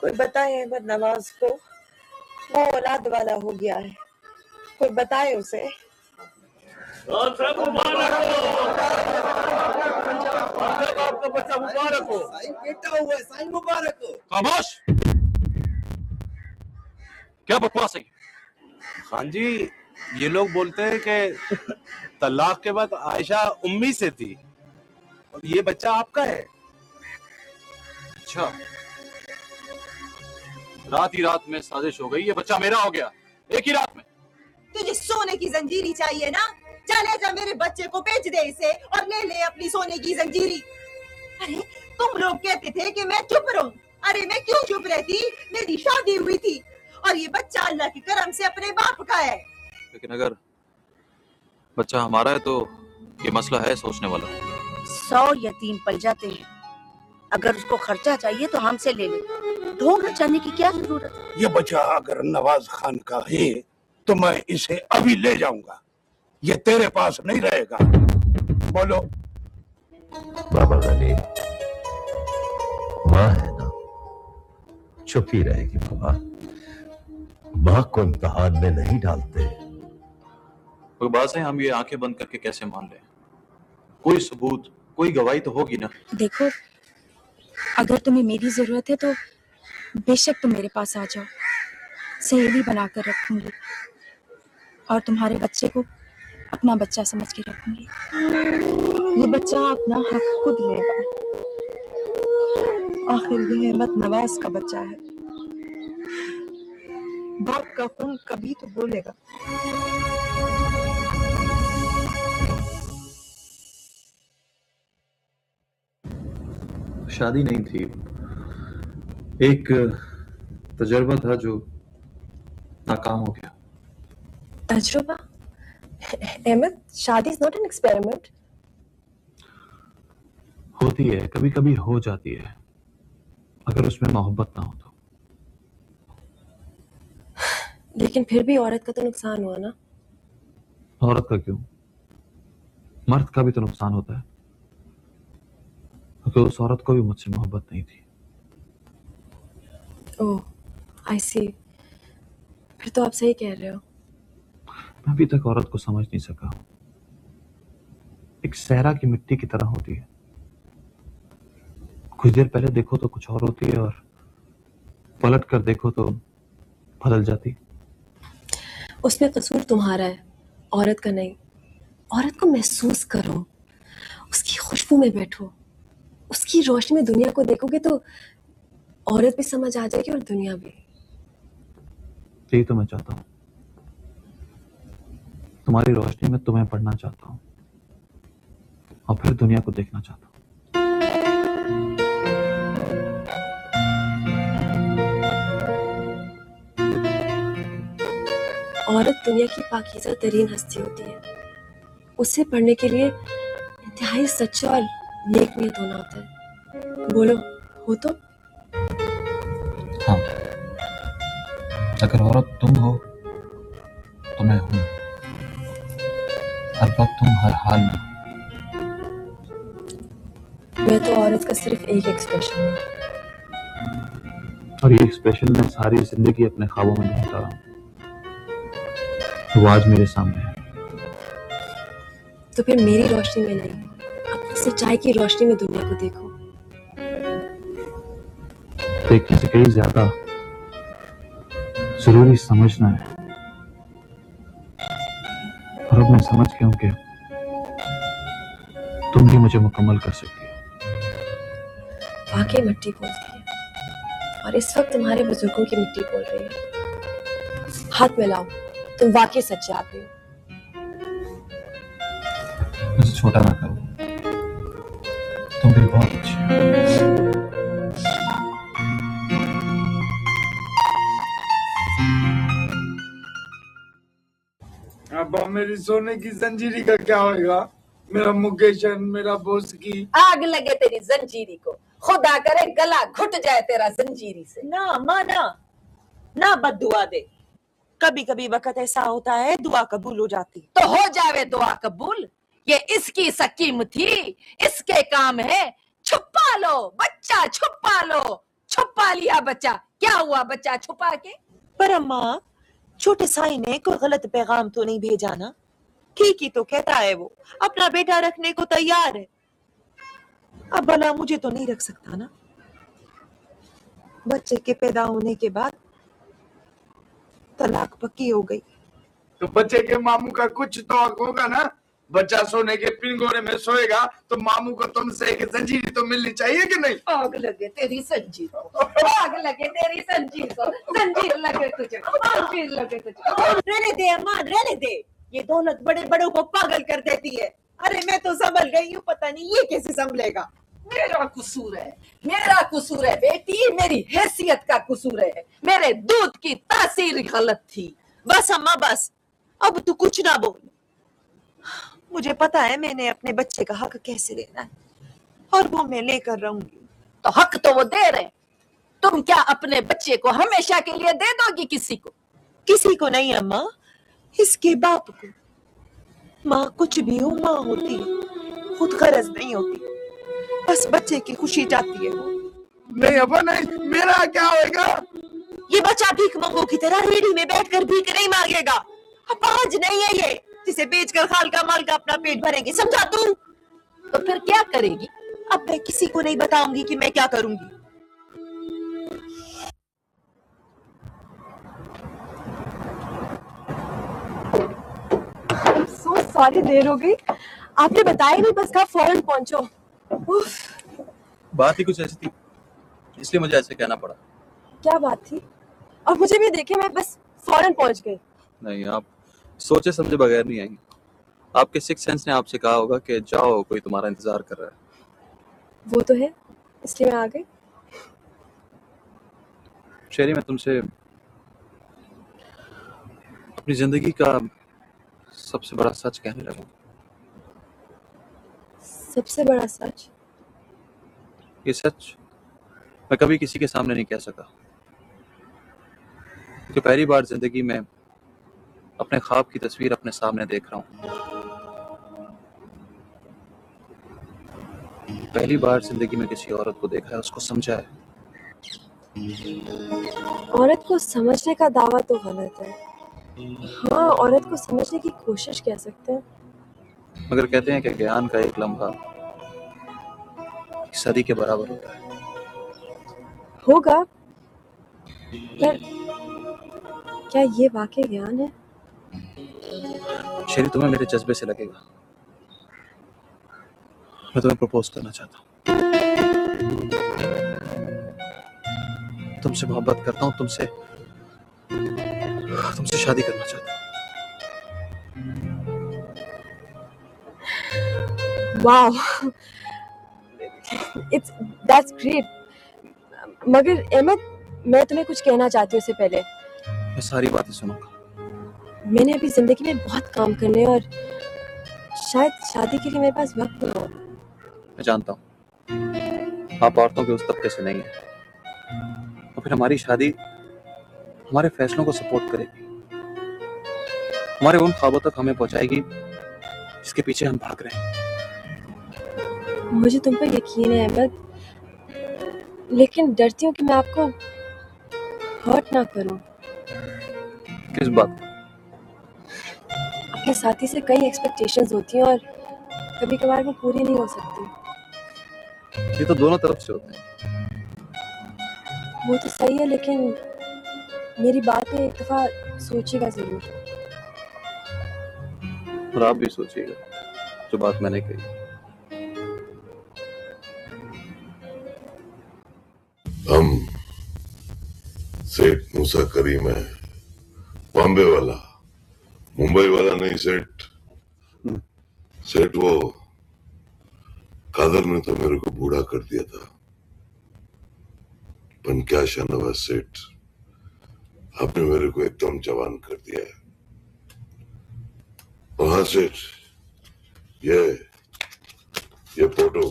कोई बताए अहमद नवाज को, वो औलाद वाला हो गया है, कोई बताए उसे। मुबारक हो, आपका बच्चा मुबारक हो। साईं बेटा हुआ है, साईं मुबारक हो। खामोश, क्या बकवास है? हाँ जी, ये लोग बोलते हैं कि तलाक के बाद आयशा उम्मी से थी और ये बच्चा आपका है। अच्छा, रात ही रात में साजिश हो गई, ये बच्चा मेरा हो गया एक ही रात में। तुझे सोने की जंजीरी चाहिए ना, चले जा मेरे बच्चे को बेच दे इसे और ले ले अपनी सोने की जंजीरी। अरे तुम लोग कहते थे कि मैं चुप रहूं, अरे मैं क्यों चुप रहती, मेरी शादी हुई थी और ये बच्चा अल्लाह के करम से अपने बाप का है। लेकिन अगर बच्चा हमारा है तो ये मसला है सोचने वाला। 100 यतीम पल जाते हैं, अगर उसको खर्चा चाहिए तो हमसे ले ले, ढोंग रचाने की क्या जरूरत है। ये बच्चा अगर नवाज खान का है तो मैं इसे अभी ले जाऊंगा, ये तेरे पास नहीं रहेगा। बोलो। बाबा गनी, माँ है ना, चुप ही रहेगी बाबा। माँ को इम्तिहान में नहीं डालते। कोई बात है, हम ये आंखें बंद करके कैसे मान लें? कोई सबूत, कोई गवाही तो होगी ना। देखो, अगर तुम्हें मेरी जरूरत है तो बेशक तुम मेरे पास आ जाओ, सहेली बनाकर रखूंगी और तुम्हारे बच्चे को अपना बच्चा समझ के रखूंगी। ये बच्चा अपना हक खुद लेगा, आखिर ये अहमद नवाज का बच्चा है, बाप का खून कभी तो बोलेगा। शादी नहीं थी, एक तजर्बा था जो नाकाम हो गया। तजुर्बा? अहमद, शादी इज नॉट एन एक्सपेरिमेंट। होती है, कभी कभी हो जाती है, अगर उसमें मोहब्बत ना हो तो। लेकिन फिर भी औरत का तो नुकसान हुआ ना। औरत का क्यों, मर्द का भी तो नुकसान होता है, क्योंकि उस औरत को भी मुझसे मोहब्बत नहीं थी। ओह, आई सी। फिर तो आप सही कह रहे हो। मैं अभी तक औरत को समझ नहीं सका। एक सहरा की मिट्टी की तरह होती है, कुछ देर पहले देखो तो कुछ और होती है और पलट कर देखो तो बदल जाती। उसमें कसूर तुम्हारा है, औरत का नहीं। औरत को महसूस करो, उसकी खुशबू में बैठो, उसकी रोशनी में दुनिया को देखोगे तो औरत भी समझ आ जाएगी और दुनिया भी। यही तो मैं चाहता हूँ, तुम्हारी रोशनी में तुम्हें पढ़ना चाहता हूँ और फिर दुनिया को देखना चाहता हूँ। औरत दुनिया की पाकीज़ा तरीन हस्ती होती है, उसे पढ़ने के लिए इंतहाई सच्चा और नेक नियत होना होता है। बोलो, हो तो? हाँ, अगर औरत तुम हो तो मैं हूं, हर वक्त तुम, हर हाल में। मैं तो औरत का सिर्फ एक एक्सप्रेशन हूँ, और ये एक्सप्रेशन मैं सारी जिंदगी अपने ख्वाबों में ढूंढता रहा हूं, वो आज मेरे सामने है। तो फिर मेरी रोशनी में नहीं, अपनी सच्चाई की रोशनी में दुनिया को देखो। देखने से कहीं ज्यादा जरूरी समझना है, और अब मैं समझ गया हूं कि तुम भी मुझे मुकम्मल कर सकती हो। वाकई मिट्टी बोलती है, और इस वक्त तुम्हारे बुजुर्गों की मिट्टी बोल रही है। हाथ मिलाओ, तुम वाकई सच्चे आदमी हो। मुझे छोटा ना करो, तुम भी बहुत अच्छी हो। अब मेरी सोने की जंजीरी का क्या होगा? मेरा मुकेशन, मेरा बोस की आग लगे तेरी जंजीरी को, खुदा करे गला घुट जाए तेरा जंजीरी से। ना माँ ना बद्दुआ दे, कभी कभी वक्त ऐसा होता है दुआ कबूल हो जाती। तो हो जावे दुआ कबूल, ये इसकी सकीम थी, इसके काम है। छुपा लो बच्चा, छुपा लो, छुपा लिया बच्चा। क्या हुआ बच्चा छुपा के? पर अम्मा, छोटे साई ने कोई गलत पैगाम तो नहीं भेजा ना? ठीक ही तो कहता है वो, अपना बेटा रखने को तैयार है। अब भला मुझे तो नहीं रख सकता ना? बच्चे के पैदा होने के बाद तलाक पक्की हो गई। तो बच्चे के मामू का कुछ तो हक होगा ना? बच्चा सोने के पिंगोरे में सोएगा तो मामू को तुमसे एक जंजीर तो मिलनी चाहिए कि नहीं? आग लगे तेरी जंजीर को, आग लगे तेरी जंजीर को, जंजीर लगे तुझे, जंजीर लगे तुझे। रहने दे अम्मा, रहने दे। ये दौलत बड़े बड़ों को पागल कर देती है। अरे मैं तो संभल गई हूँ, पता नहीं ये कैसे संभलेगा। मेरा कसूर है, मेरा कसूर है बेटी, मेरी हैसियत का कसूर है। मेरे दूध की तासीर गलत थी। बस अम्मा बस, अब तू कुछ ना बोल। मुझे पता है मैंने अपने बच्चे का हक कैसे लेना है, और वो मैं लेकर रहूंगी। तो हक तो वो दे रहे, तुम क्या अपने बच्चे को हमेशा के लिए दे दोगी किसी को? किसी को नहीं अम्मा, इसके बाप को। माँ कुछ भी हो माँ होती है, खुद गरज नहीं होती, बस बच्चे की खुशी चाहती है वो। नहीं अब्बा नहीं, मेरा क्या होएगा? ये बच्चा भीख मंगों की तरह रेडी में बैठकर भीख नहीं मांगेगा। अब आज नहीं है ये जिसे बेचकर खाल का माल का अपना पेट भरेंगे, समझा तू? तो फिर क्या करेगी? अब मैं किसी को नहीं बताऊंगी कि मैं क्या करूंगी। सो सॉरी, देर हो गई। आपने बताया नहीं, बस कहा फौरन पहुंचो। बात ही कुछ ऐसी थी, इसलिए मुझे ऐसे कहना पड़ा। क्या बात थी? और मुझे भी देखे, मैं बस फौरन पहुंच गई। नहीं, आप सोचे समझे बगैर नहीं आएंगे। आपके सिक्स सेंस ने आपसे कहा होगा कि जाओ, कोई तुम्हारा इंतजार कर रहा है। वो तो है, इसलिए मैं आ गई। शेरी, मैं तुमसे अपनी जिंदगी का सबसे बड़ा सच कहने लगा। सबसे बड़ा सच? ये सच मैं कभी किसी के सामने नहीं कह सका, क्योंकि पहली बार जिंदगी में अपने ख्वाब की तस्वीर अपने सामने देख रहा हूँ। पहली बार जिंदगी में किसी औरत को देखा है, उसको समझा है। औरत को समझने का दावा तो गलत है। हाँ, औरत को समझने की कोशिश कह सकते हैं। मगर कहते हैं कि ज्ञान का एक लम्हा एक सदी के बराबर होता है। होगा, पर क्या ये वाकई ज्ञान है? शेरी, तुम्हें मेरे जज्बे से लगेगा, मैं तुम्हें प्रपोज करना चाहता हूँ। तुमसे मोहब्बत करता हूँ, तुमसे शादी करना चाहता हूँ। Wow, that's great. मगर अहमद, मैं तुम्हें कुछ कहना चाहती हूँ। इससे पहले मैं सारी बातें सुनूंगा। मैंने अभी जिंदगी में बहुत काम करने, और शायद शादी के लिए मेरे पास वक्त नहीं होगा। मैं जानता हूँ आप औरतों के उस तबके से नहीं है, और फिर हमारी शादी हमारे फैसलों को सपोर्ट करेगी, हमारे उन ख्वाबों तक हमें पहुंचाएगी जिसके पीछे हम भाग रहे हैं। मुझे तुम पर यकीन है अहमद, लेकिन डरती हूँ कि मैं आपको हर्ट ना करूँ। किस बात? अपने साथी से कई एक्सपेक्टेशंस होती हैं, और कभी कभार वो पूरी नहीं हो सकती। ये तो दोनों तरफ से होते हैं। वो तो सही है, लेकिन मेरी बात पे एक दफा सोचिएगा जरूर। और आप भी सोचिएगा जो बात मैंने कही। हम सेठ मूसा करीम है, बॉम्बे वाला, मुंबई वाला नहीं। सेठ वो कादर ने तो मेरे को बूढ़ा कर दिया था, पर क्या शानवाज सेठ, आपने मेरे को एकदम जवान कर दिया है। और हाँ सेठ, ये फोटो,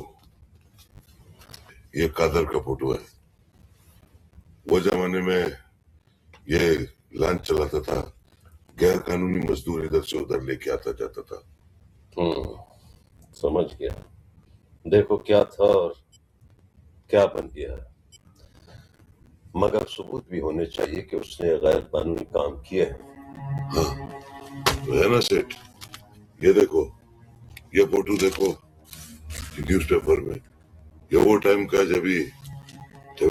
ये कादर का फोटो है। वो जमाने में ये लॉन्च चलाता था, गैर कानूनी मजदूर इधर से उधर लेके आता जाता था। समझ गया। देखो क्या था और क्या बन गया। मगर सबूत भी होने चाहिए कि उसने गैर कानूनी काम किए हैं। हाँ तो है ना सेठ, ये देखो, ये फोटो देखो न्यूज़पेपर में, ये वो टाइम का जब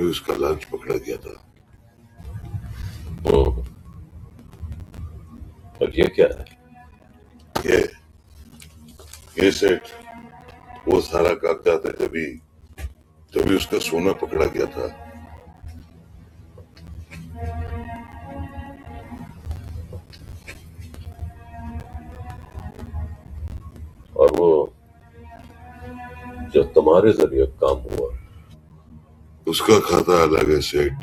उसका लंच पकड़ा गया था। और ये क्या है? ये सेठ वो सारा कागजात है जब उसका सोना पकड़ा गया था। और वो जो तुम्हारे जरिए काम हुआ, उसका खाता अलग है सेठ,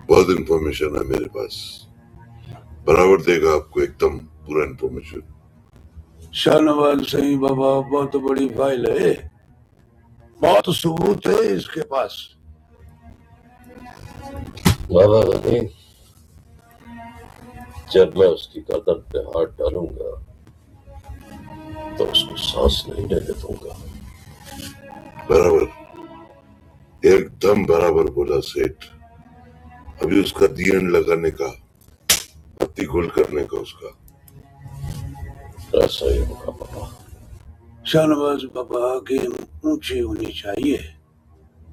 बहुत इंफॉर्मेशन है मेरे पास, बराबर देगा आपको एकदम पूरा इंफॉर्मेशन। शाहनवाज सही बाबा, बहुत बड़ी फाइल है, बहुत सबूत है इसके पास। बाबा गनी, जब मैं उसकी गर्दन पे हाथ डालूंगा तो उसको सांस नहीं लेने दूंगा। बराबर, एकदम बराबर बोला सेठ। अभी उसका दीन लगाने का, पत्ती गोल करने का उसका। ऐसा ही होगा बाबा। शाहनवाज बाबा की ऊंची होनी चाहिए,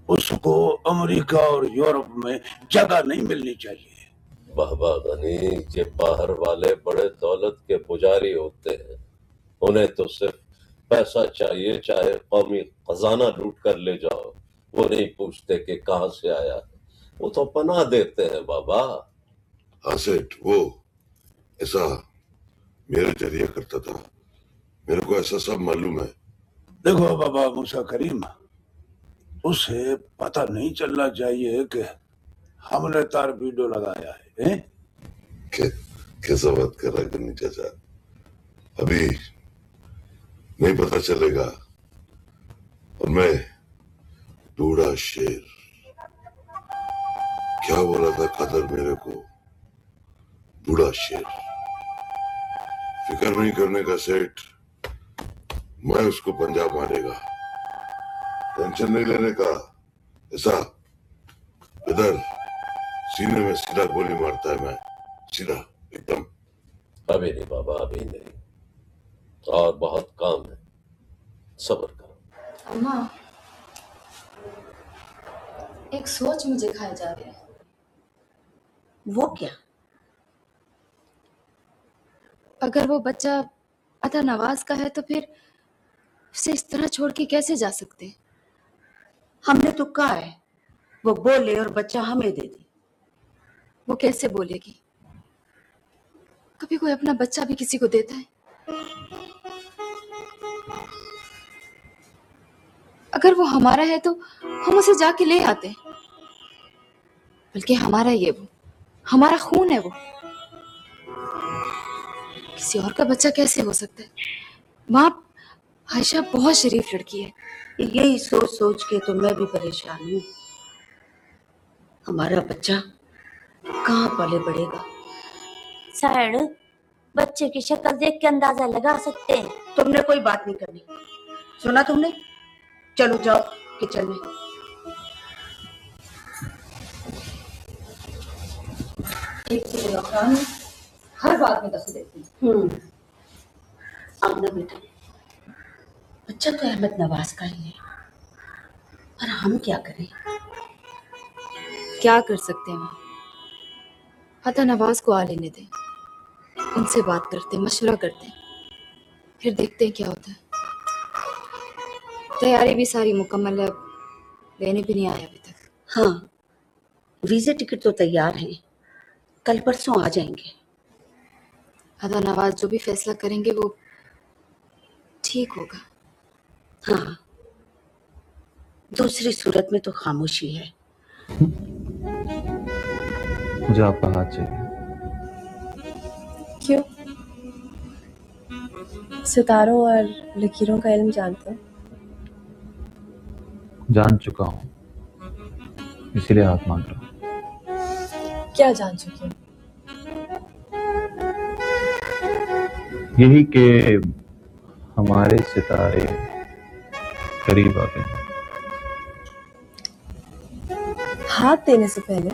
उसको अमेरिका और यूरोप में जगह नहीं मिलनी चाहिए। बाबा गनी, ये बाहर वाले बड़े दौलत के पुजारी होते हैं, उन्हें तो सिर्फ पैसा चाहिए, चाहे कौमी खजाना लूट कर ले जाओ, वो नहीं पूछते कि कहां से आया है, वो तो पनाह देते हैं बाबा। हाँ सेठ, वो ऐसा मेरे जरिए करता था, मेरे को ऐसा सब मालूम है। देखो बाबा मूसा करीम, उसे पता नहीं चलना चाहिए कि हमने तार वीडियो लगाया है। कैसा बात कर रहा है गन्नी चाचा, अभी नहीं पता चलेगा। और मैं बूढ़ा शेर, क्या बोला था कदर मेरे को, बूढ़ा शेर। फिक्र नहीं करने का सेठ, मैं उसको पंजाब मारेगा, टेंशन नहीं लेने का। ऐसा इधर सीने में सीधा गोली मारता है मैं, सीधा एकदम। अभी नहीं बाबा, अभी नहीं, और बहुत काम है, सब्र करो। अम्मा, एक सोच मुझे खाए जा रही है। वो क्या? अगर वो बच्चा अता नवाज का है तो फिर उसे इस तरह छोड़ के कैसे जा सकते? हमने तो कहा है वो बोले और बच्चा हमें दे दे। वो कैसे बोलेगी? कभी कोई अपना बच्चा भी किसी को देता है? अगर वो हमारा है तो हम उसे जाके ले आते, बल्कि हमारा ये वो हमारा खून है, वो किसी और का बच्चा कैसे हो सकता है? माँ, आयशा बहुत शरीफ लड़की है। यही सोच सोच के तो मैं भी परेशान हूँ। हमारा बच्चा कहाँ पले बढ़ेगा? सर, बच्चे की शक्ल देख के अंदाजा लगा सकते हैं। तुमने कोई बात नहीं करनी, सुना तुमने? चलो जाओ किचन में। एक तो डॉक्टर हर बात में दखल देती है। अब ना बेटा, बच्चा तो अहमद नवाज का ही है, पर हम क्या करें? क्या कर सकते हैं? अता नवाज को आ लेने दें, उनसे बात करते, मशवरा करते, फिर देखते हैं क्या होता है। तैयारी भी सारी मुकम्मल है, अब लेने भी नहीं आया अभी तक। हाँ, वीज़ा टिकट तो तैयार हैं, कल परसों आ जाएंगे। अता नवाज जो भी फैसला करेंगे वो ठीक होगा। हाँ, दूसरी सूरत में तो खामोशी है। मुझे आपका हाथ चाहिए। क्यों? सितारों और लकीरों का इल्म जानते हैं? जान चुका हूँ, इसीलिए हाथ मांग रहा हूँ। क्या जान चुके हो? यही कि हमारे सितारे करीब आ गए। हाथ देने से पहले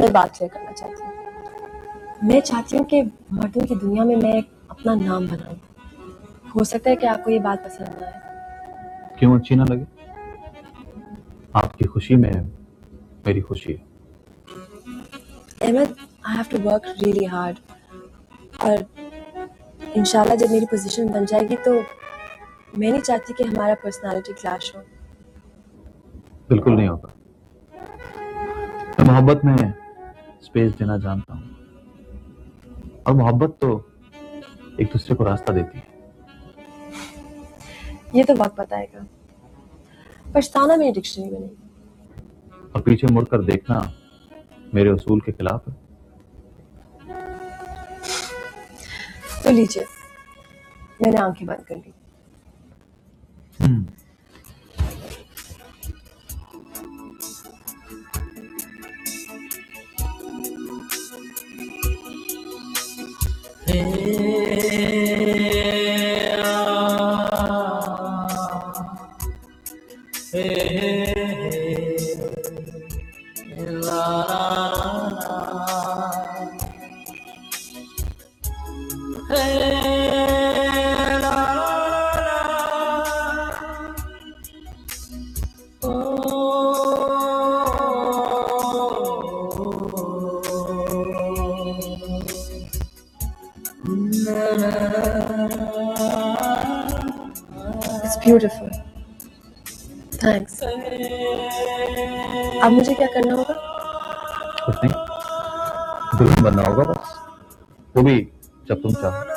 मैं बात क्लियर करना चाहती हूँ। मैं चाहती हूँ कि मर्दों की दुनिया में मैं अपना नाम बनाऊँ। हो सकता है कि आपको ये बात पसंद ना आए। क्यों अच्छी ना लगे? आपकी खुशी में मेरी खुशी है। Ahmed, I have to work really hard, और इंशाल्लाह जब मेरी पोजीशन बन जाएगी तो मैं नहीं चाहती कि हमारा पर्सनालिटी क्लैश हो। बिल्कुल नहीं होगा। मैं मोहब्बत में स्पेस देना जानता हूँ, और मोहब्बत तो एक दूसरे को रास्ता देती है। ये तो वक्त बताएगा। पछताना मेरी डिक्शनरी में नहीं। और पीछे मुड़कर देखना मेरे उसूल के खिलाफ है। तो लीजिए, मैंने आंखें बंद कर ली। It's beautiful. Thanks. अब मुझे क्या करना होगा? कुछ नहीं, दुल्हन बनना होगा बस, वो भी जब तुम चाहो।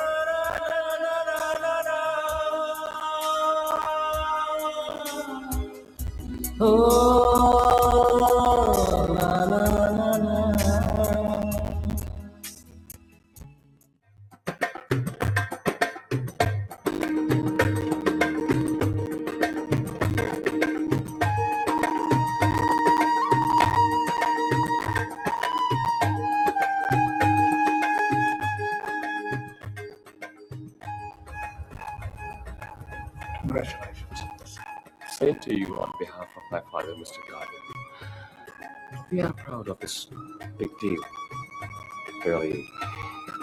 Congratulations. Same to you on behalf of my father, Mr. Garden. We are proud of this big deal. Really,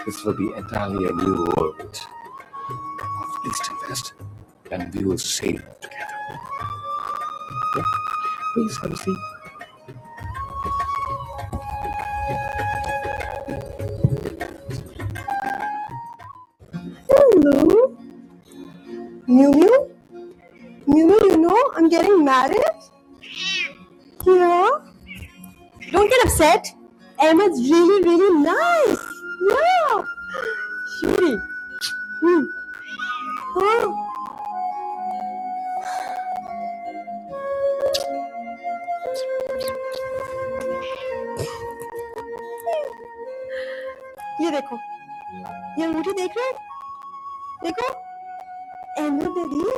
this will be entirely a new world of East and West, and we will sail together. Yeah? Please have a seat. Hello. Mew Mew? Mew Mew, you know I'm getting married? Yeah? Don't get upset. Ahmed's really, really nice. Yeah. Shuri. Huh? ये देखो, ये अंगूठी देख रहे हो? देखो, अहमद ने दी है।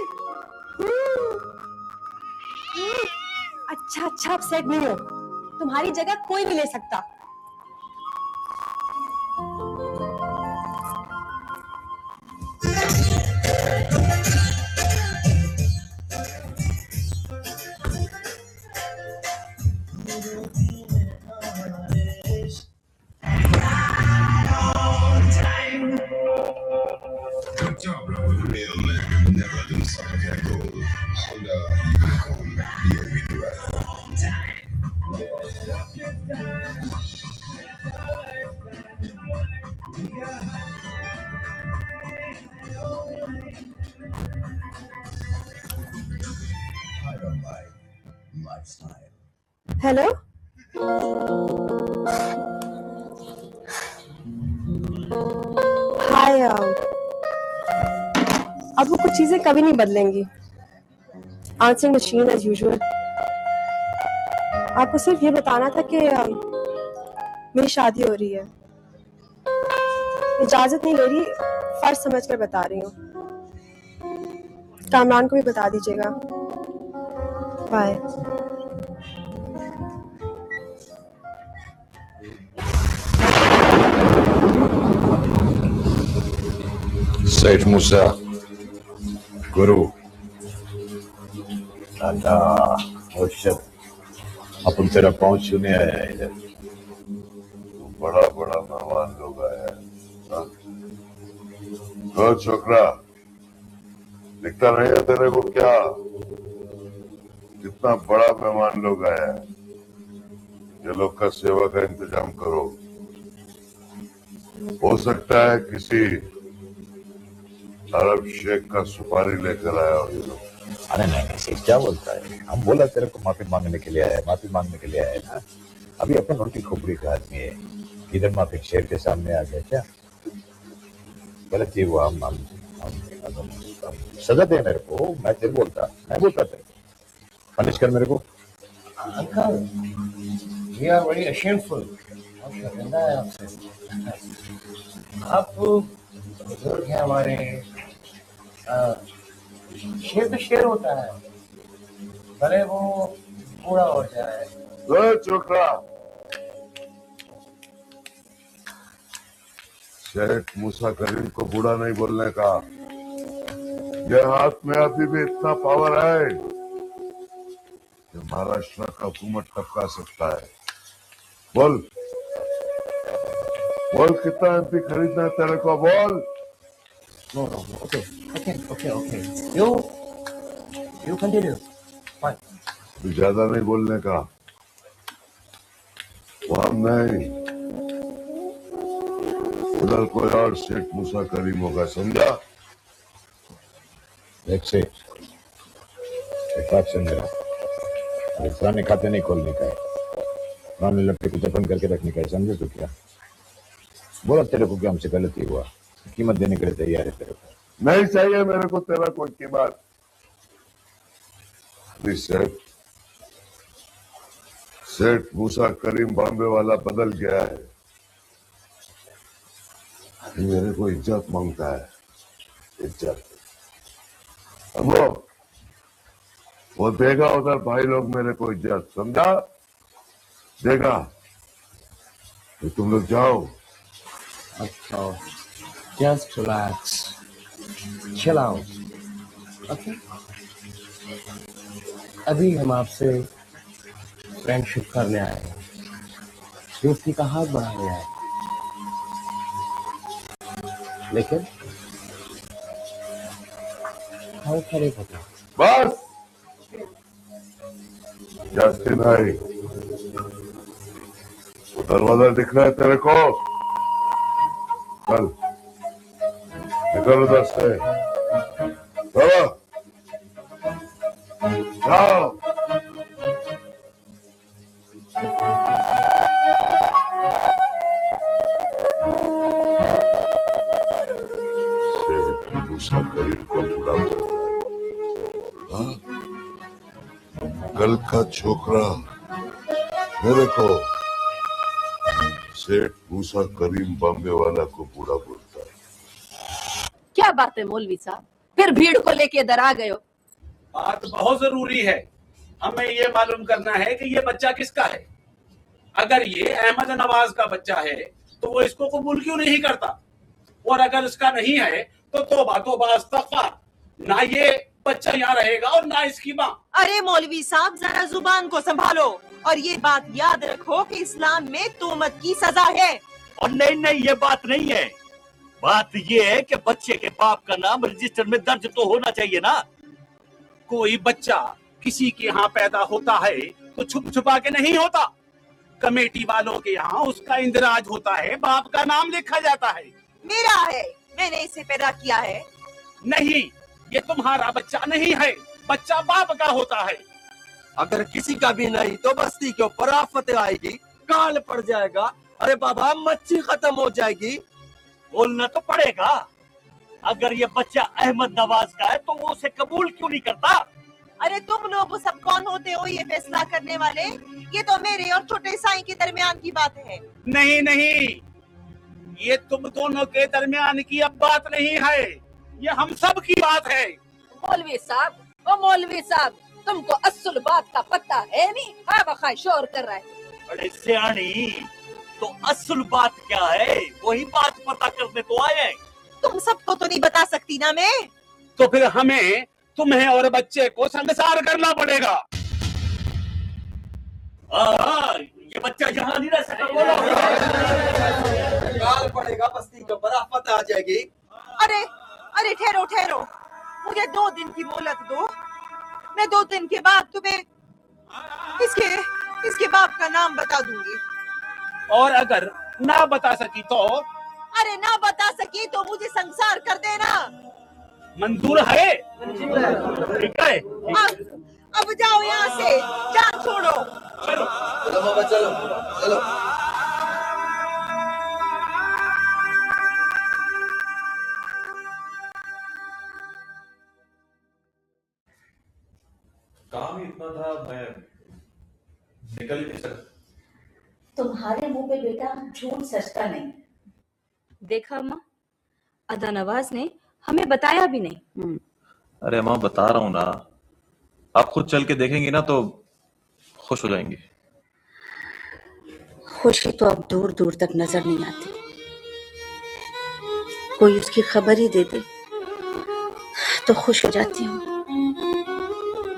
अच्छा अच्छा, अपसेट नहीं हो। तुम्हारी जगह कोई नहीं ले सकता। Good job, bro. Real man, never do something that goal. Hold up, you come back here with you at all time. Hello, hi. अब वो कुछ चीजें कभी नहीं बदलेंगी। Answering machine as usual. आपको सिर्फ ये बताना था कि मेरी शादी हो रही है। इजाजत नहीं ले रही, फर्ज समझकर बता रही हूँ। कामरान को भी बता दीजिएगा। Bye. Said Musa, Guru. Allah, worship. अपन तेरा पाँव छूने आया है इधर। बड़ा बड़ा मेहमान लोग आया है। हाँ? तो छोकरा दिखता नहीं है तेरे को क्या? कितना बड़ा मेहमान लोग आया है। ये लोग का सेवा का इंतजाम करो। हो सकता है किसी अरब शेख का सुपारी लेकर आया हो ये लोग। अरे नहीं सेठ क्या बोलता है, हम बोला तेरे को माफी मांगने के लिए आया, माफी मांगने के लिए आया ना। अभी अपन उनकी खोपड़ी का आदमी है, इधर माफी शेर के सामने आ गया क्या? गलत ही हुआ। हम सजा दे मेरे को, मैं तेरे बोलता तेरे पनिश कर मेरे को। Uncle we are very ashameful. शर्मिंदा है आपसे। आप बुजुर्ग हैं हमारे। शेर तो शेर होता है, भले वो बूढ़ा हो जाए। छोकरा शेख मूसा करीम को बूढ़ा नहीं बोलने का। ये हाथ में अभी भी इतना पावर है कि महाराष्ट्र का हुकूमत टपका सकता है। बोल बोल कितना एमपी खरीदना है तेरे को? बोल। Okay you continue. तू ज्यादा नहीं बोलने का। वहां नहीं, उधर कोई और शेख मूसा करीम होगा, समझा? देख से एक बात सुन मेरा, पुराने खाते नहीं खोलने का है, पुराने लड़के को दफन करके रखने का है, समझे तू? क्या बोला तेरे को? क्या हमसे गलती हुआ? कीमत देने के लिए तैयार है तेरे को? नहीं चाहिए मेरे को तेरा कोई कीमत। सेठ मूसा करीम बॉम्बे वाला बदल गया है। मेरे को इज्जत मांगता है, इज्जत। वो देगा उधर भाई लोग मेरे को इज्जत, समझा? देगा तो तुम लोग जाओ। अच्छा just relax, chill out, okay? अभी हम आपसे फ्रेंडशिप करने आए हैं, दोस्ती का हाथ बढ़ाने आए, लेकिन हाथ खड़े होता। बस जस्टिन भाई, दरवाजा दिख रहा है तेरे को? चल निकल उधर से, चलो जाओ। मूसा करीम को बुरा बोलता है। कल का छोकरा मेरे को सेठ मूसा करीम बॉम्बे वाला को बुरा बोलता है। क्या बात है मौलवी साहब, फिर भीड़ को लेके इधर आ गए हो? बात बहुत जरूरी है। हमें ये मालूम करना है कि ये बच्चा किसका है। अगर ये अहमद नवाज का बच्चा है तो वो इसको कबूल क्यों नहीं करता, और अगर इसका नहीं है तो तौबा इस्तग़फ़ार। ना ये बच्चा यहाँ रहेगा और ना इसकी माँ। अरे मौलवी साहब जरा जुबान को संभालो और ये बात याद रखो कि इस्लाम में तोहमत की सजा है। और नहीं ये बात नहीं है। बात ये है कि बच्चे के बाप का नाम रजिस्टर में दर्ज तो होना चाहिए ना। कोई बच्चा किसी के यहाँ पैदा होता है तो छुप छुपा के नहीं होता। कमेटी वालों के यहाँ उसका इंदराज होता है, बाप का नाम लिखा जाता है। मेरा है, मैंने इसे पैदा किया है। नहीं, ये तुम्हारा बच्चा नहीं है, बच्चा बाप का होता है। अगर किसी का भी नहीं तो बस्ती के ऊपर आफत आएगी, काल पड़ जाएगा। अरे बाबा मच्छी खत्म हो जाएगी, बोलना तो पड़ेगा। अगर ये बच्चा अहमद नवाज का है तो वो उसे कबूल क्यों नहीं करता? अरे तुम लोग सब कौन होते हो ये फैसला करने वाले? ये तो मेरे और छोटे साईं के दरमियान की बात है। नहीं, ये तुम दोनों के दरमियान की अब बात नहीं है, ये हम सब की बात है। मौलवी साहब, ओ मौलवी साहब, तुमको असल बात का पता है नहीं? हाँ बखा शोर कर रहा है। अरे सियाणी, तो असल बात क्या है वही बात पता करने तो आए। तुम सबको तो नहीं बता सकती ना मैं। तो फिर हमें तुम्हें और बच्चे को संसार करना पड़ेगा। ये बच्चा यहाँ नहीं रह सकता। काल पड़ेगा, बस्ती के ऊपर आफत आ जाएगी। अरे अरे ठहरो ठहरो, मुझे 2 दिन की मोहलत दो। मैं 2 दिन के बाद तुम्हें इसके बाप का नाम बता दूंगी। और अगर ना बता सकी तो? अरे ना बता सकी तो मुझे संसार कर देना। मंजूर है? ठीक है। अब जाओ यहाँ से, जान छोड़ो। चलो बाबा, चलो चलो। काम ही इतना था, मैं निकल ही नहीं सकता। तुम्हारे मुंह पे बेटा झूठ सचता नहीं। देखा माँ, अदा नवाज ने हमें बताया भी नहीं। अरे माँ बता रहा हूँ ना, आप खुद चल के देखेंगी ना तो खुश हो जाएंगी। खुशी तो अब दूर दूर तक नजर नहीं आती। कोई उसकी खबर ही दे दे तो खुश हो जाती हूँ।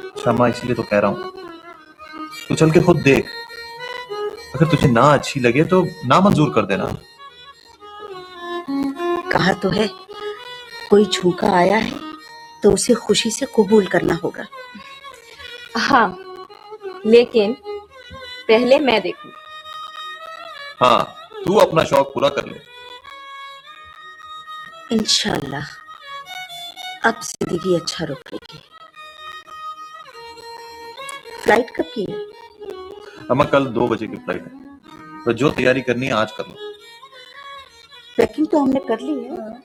अच्छा माँ, इसलिए तो कह रहा हूँ तू चल के खुद देख। अगर तुझे ना अच्छी लगे तो ना मंजूर कर देना। कहा तो है, कोई झोंका आया है तो उसे खुशी से कबूल करना होगा। हाँ, लेकिन पहले मैं देखूं। हाँ, तू अपना शौक पूरा कर ले। इंशाल्लाह अब जिंदगी अच्छा रुकेगी। फ्लाइट कब की है? अम्मा कल 2 बजे की फ्लाइट है, तो जो तैयारी करनी है आज कर लो। पैकिंग तो हमने कर ली है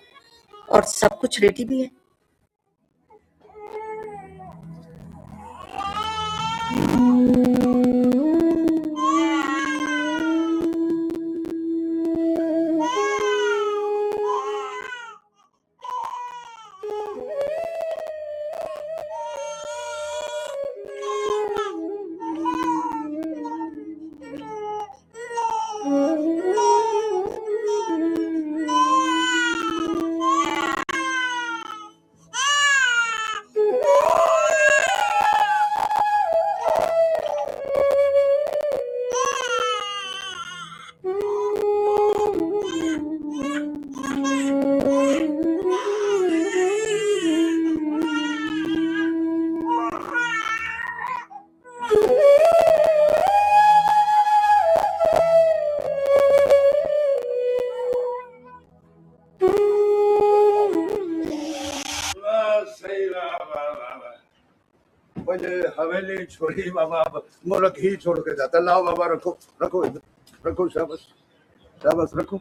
और सब कुछ रेडी भी है। हवेली छोड़ी बाबा, अब मुल्क ही छोड़ के जाता। लाओ बाबा, रखो रखो इधर, रखो, शाबाश शाबाश, रखो।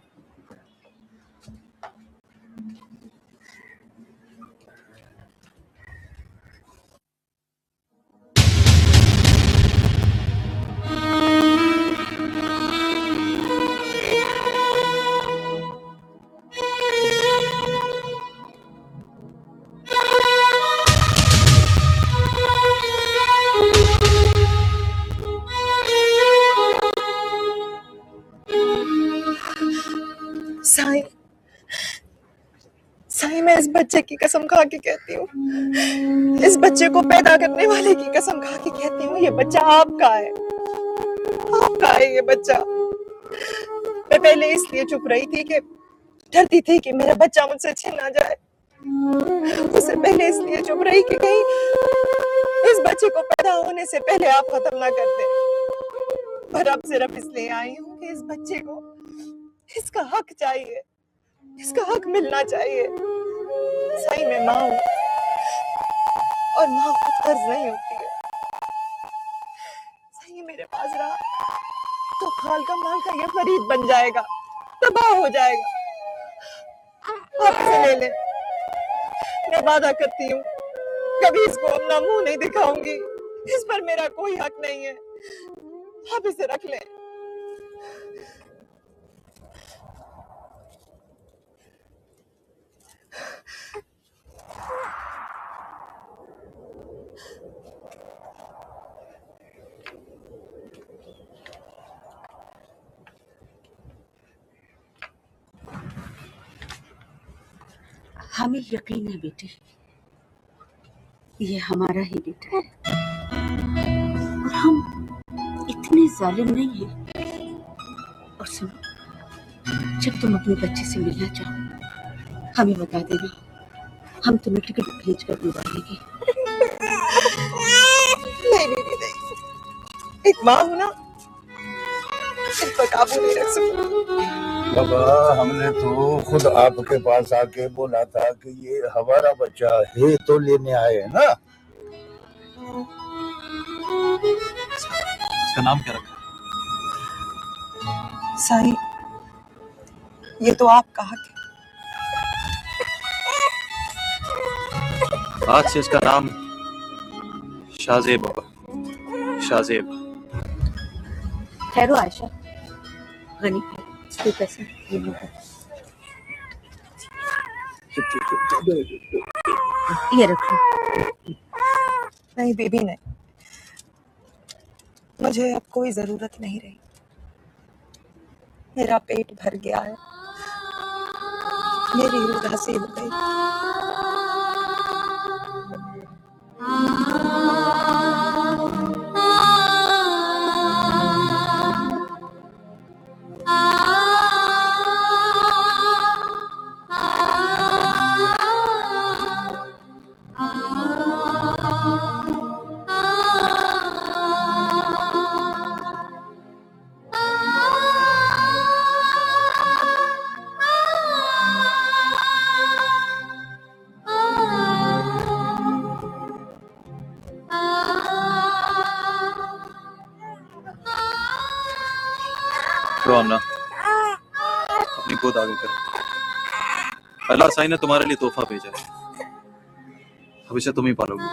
साईं, साईं, मैं इस बच्चे की कसम खा के कहती हूँ, इस बच्चे को पैदा करने वाले की कसम खा के कहती हूँ, ये बच्चा आपका है, आपका है ये बच्चा। मैं पहले इसलिए चुप रही थी कि डरती थी कि मेरा बच्चा मुझसे छिन ना जाए। उससे पहले इसलिए चुप रही कि कहीं इस बच्चे को पैदा होने से पहले आप खत्म ना कर दें। पर अब सिर्फ इसलिए आई हूँ कि इस बच्चे को इसका हक चाहिए, इसका हक मिलना चाहिए। सही में माँ हूँ और माँ खुद कर्ज नहीं होती है। सही मेरे पास रहा तो खाल का माल का ये फरीद बन जाएगा, तबाह हो जाएगा। आपसे ले ले, मैं वादा करती हूँ कभी इसको अपना मुंह नहीं दिखाऊंगी। इस पर मेरा कोई हक नहीं है, आप इसे रख लें। हमें यकीन है बेटी, ये हमारा ही बेटा है और हम इतने इतने जालिम नहीं है। और सुनो, जब तुम अपने बच्चे से मिलना चाहो हमें बता देना, हम तुम्हें टिकट भेज कर बुला लेंगे। नहीं नहीं नहीं, एक माँ हूं ना, इन पर काबू नहीं रख सकती। बाबा हमने तो खुद आपके पास आके बोला था कि ये हमारा बच्चा है तो लेने आए हैं ना। इसका नाम क्या रखा? साईं, ये तो आपका हक है। आज से इसका नाम शाहजेब होगा, शाहजेब। ठहरो आयशा, गनी इसके पैसे ये लो। ये रखो। नहीं बेबी नहीं, मुझे अब कोई जरूरत नहीं रही। मेरा पेट भर गया है, मेरी रूह हसीन हो गई। रो अन्ना, अपनी गोद आगे करो। अल्लाह साईं ने तुम्हारे लिए तोहफा भेजा है, अब इसे तुम ही पालोगे।